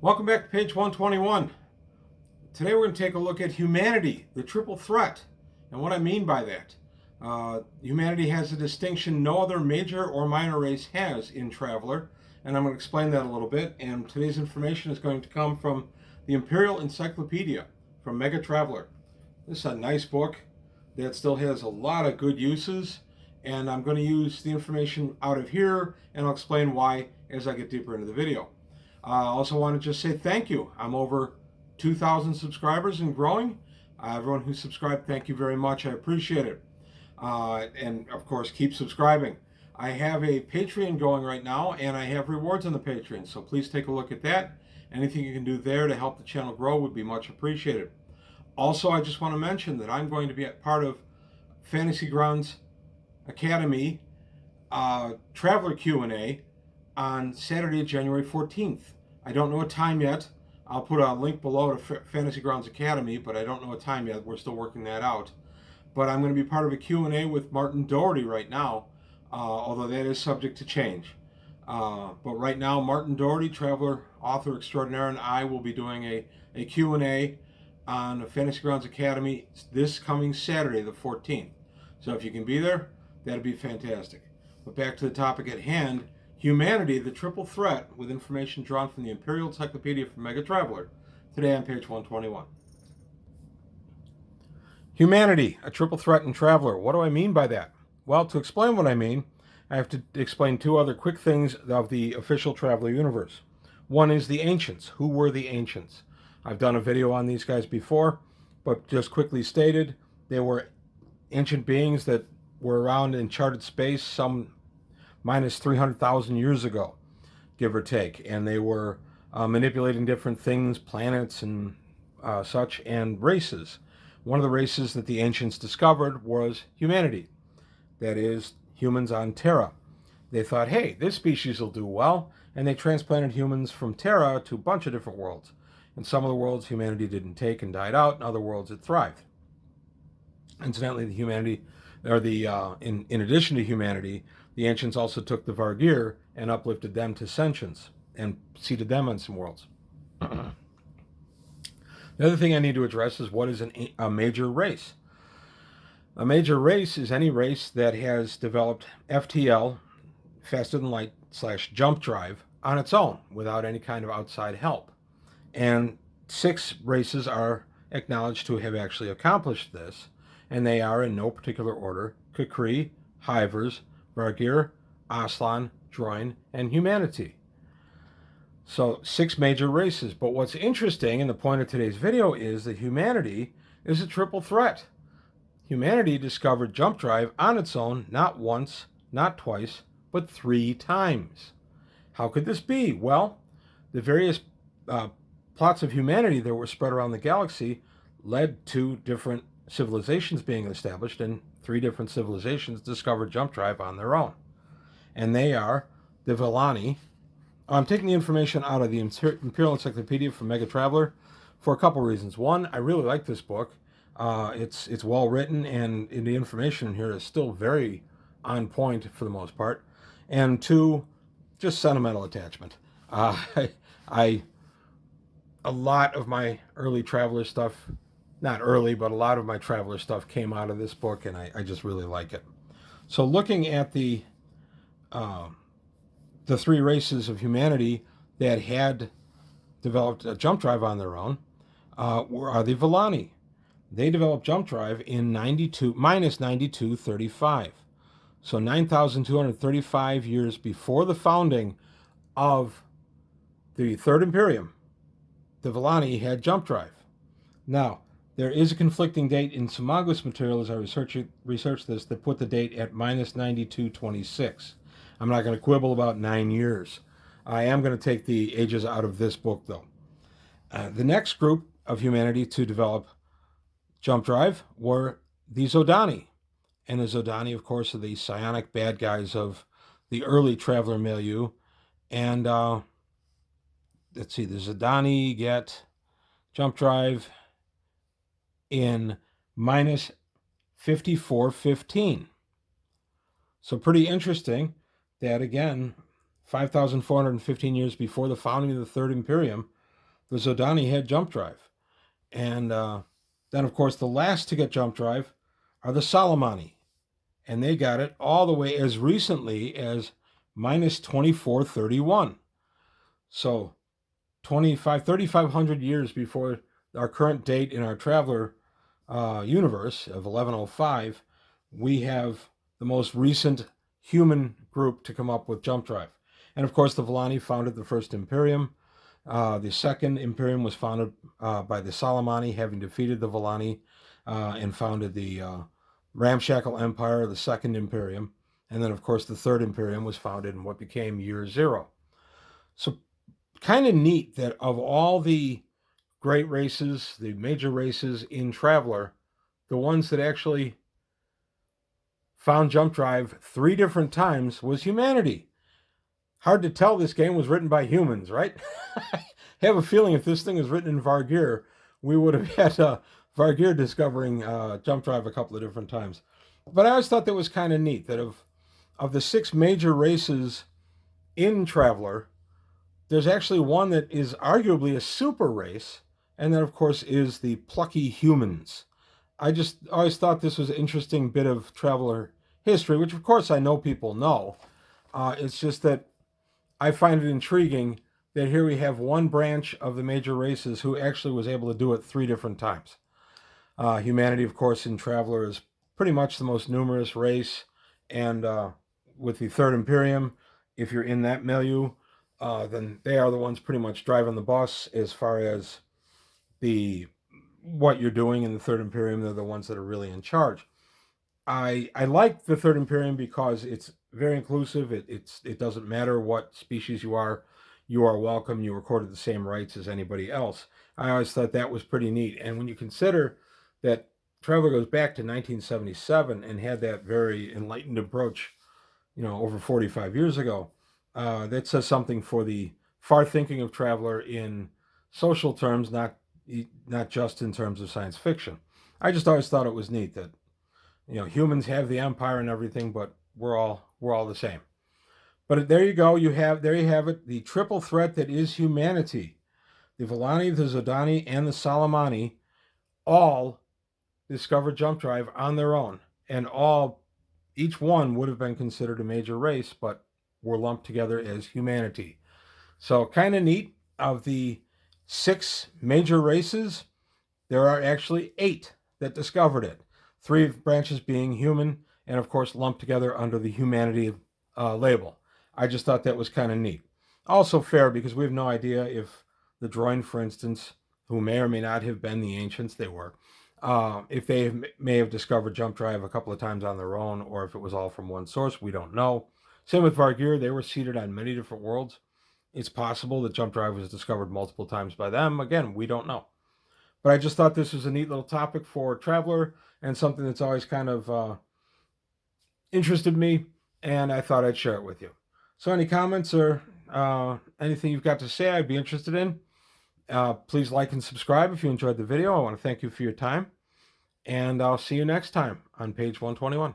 Welcome back to page 121. Today we're going to take a look at humanity, the triple threat, and what I mean by that. Humanity has a distinction no other major or minor race has in Traveler, and I'm going to explain that a little bit. And today's information is going to come from the Imperial Encyclopedia from Mega Traveler. This is a nice book that still has a lot of good uses, and I'm going to use the information out of here, and I'll explain why as I get deeper into the video. I also want to just say thank you. I'm over 2,000 subscribers and growing. Everyone who subscribed, thank you very much. I appreciate it. And of course, keep subscribing. I have a Patreon going right now, and I have rewards on the Patreon, so please take a look at that. Anything you can do there to help the channel grow would be much appreciated. Also, I just want to mention that I'm going to be a part of Fantasy Grounds Academy Traveler Q&A on Saturday, January 14th. I don't know a time yet. I'll put a link below to Fantasy Grounds Academy, but I don't know a time yet. We're still working that out. But I'm going to be part of a Q&A with Martin Doherty right now, although that is subject to change. But right now, Martin Doherty, traveler, author extraordinaire, and I will be doing a Q&A on Fantasy Grounds Academy this coming Saturday, the 14th. So if you can be there, that'd be fantastic. But back to the topic at hand. Humanity, the triple threat, with information drawn from the Imperial Encyclopedia from Mega Traveler. Today on page 121. Humanity, a triple threat in Traveler. What do I mean by that? Well, to explain what I mean, I have to explain two other quick things of the official Traveler universe. One is the Ancients. Who were the Ancients? I've done a video on these guys before, but just quickly stated, they were ancient beings that were around in charted space, some minus 300,000 years ago, give or take. And they were manipulating different things, planets and such, and races. One of the races that the ancients discovered was humanity. That is, humans on Terra. They thought, hey, this species will do well, and they transplanted humans from Terra to a bunch of different worlds. In some of the worlds, humanity didn't take and died out. In other worlds, it thrived. Incidentally, the humanity, or the in addition to humanity, the ancients also took the Vargir and uplifted them to sentience and seated them on some worlds. The other thing I need to address is what is a major race. A major race is any race that has developed FTL, faster than light / jump drive, on its own without any kind of outside help. And 6 races are acknowledged to have actually accomplished this, and they are in no particular order: Kukri, Hivers, Vargir, Aslan, Droin, and Humaniti. So 6 major races. But what's interesting, and the point of today's video, is that humanity is a triple threat. Humanity discovered jump drive on its own, not once, not twice, but 3 times. How could this be? Well, the various plots of humanity that were spread around the galaxy led to different civilizations being established, and 3 different civilizations discovered jump drive on their own. And they are the Villani. I'm taking the information out of the Imperial Encyclopedia from Mega Traveler for a couple reasons. One, I really like this book. It's well written, and the information in here is still very on point for the most part. And 2, just sentimental attachment. A lot of my early Traveler stuff, not early, but a lot of my Traveler stuff came out of this book, and I just really like it. So looking at the 3 races of humanity that had developed a jump drive on their own are the Villani. They developed jump drive in minus 9235. So 9,235 years before the founding of the Third Imperium, the Villani had jump drive. Now, there is a conflicting date in some Mongoose material as I researched this that put the date at minus 9226. I'm not going to quibble about 9 years. I am going to take the ages out of this book, though. The next group of humanity to develop jump drive were the Zodani. And the Zodani, of course, are the psionic bad guys of the early Traveler milieu. And let's see, the Zodani get jump drive in minus 5415. So pretty interesting that, again, 5,415 years before the founding of the Third Imperium, the Zodani had jump drive. And then, of course, the last to get jump drive are the Salamani. And they got it all the way as recently as minus 2431. So 3,500 years before our current date in our Traveler universe of 1105, we have the most recent human group to come up with jump drive. And of course, the Villani founded the first Imperium. The second Imperium was founded by the Salamani, having defeated the Villani and founded the Ramshackle Empire, the second Imperium. And then, of course, the third Imperium was founded in what became Year Zero. So, kind of neat that of all the great races, the major races in Traveler, the ones that actually found jump drive 3 different times was humanity. Hard to tell this game was written by humans, right? I have a feeling if this thing was written in Vargir, we would have had Vargir discovering jump drive a couple of different times. But I always thought that was kind of neat that of the 6 major races in Traveler, there's actually one that is arguably a super race, and that, of course, is the plucky humans. I just always thought this was an interesting bit of Traveler history, which, of course, I know people know. It's just that I find it intriguing that here we have one branch of the major races who actually was able to do it 3 different times. Humanity, of course, in Traveler is pretty much the most numerous race, and with the Third Imperium, if you're in that milieu, then they are the ones pretty much driving the bus as far as what you're doing in the Third Imperium. They're the ones that are really in charge. I like the Third Imperium because it's very inclusive. It doesn't matter what species you are welcome. You recorded the same rights as anybody else. I always thought that was pretty neat. And when you consider that Traveler goes back to 1977 and had that very enlightened approach, over 45 years ago, that says something for the far thinking of Traveler in social terms, not just in terms of science fiction. I just always thought it was neat that humans have the empire and everything, but we're all the same. But there you go. There you have it. The triple threat that is humanity. The Villani, the Zodani, and the Salamani all discovered jump drive on their own, and each one would have been considered a major race, but were lumped together as humanity. So kind of neat. Of the 6 major races, there are actually 8 that discovered it. 3 branches being human, and of course lumped together under the humanity label. I just thought that was kind of neat. Also fair, because we have no idea if the Droid, for instance, who may or may not have been the ancients, they were, if they may have discovered jump drive a couple of times on their own, or if it was all from one source, we don't know. Same with Vargir. They were seated on many different worlds. It's possible that jump drive was discovered multiple times by them. Again, we don't know. But I just thought this was a neat little topic for Traveler, and something that's always kind of interested me, and I thought I'd share it with you. So any comments or anything you've got to say, I'd be interested in. Please like and subscribe if you enjoyed the video. I want to thank you for your time, and I'll see you next time on page 121.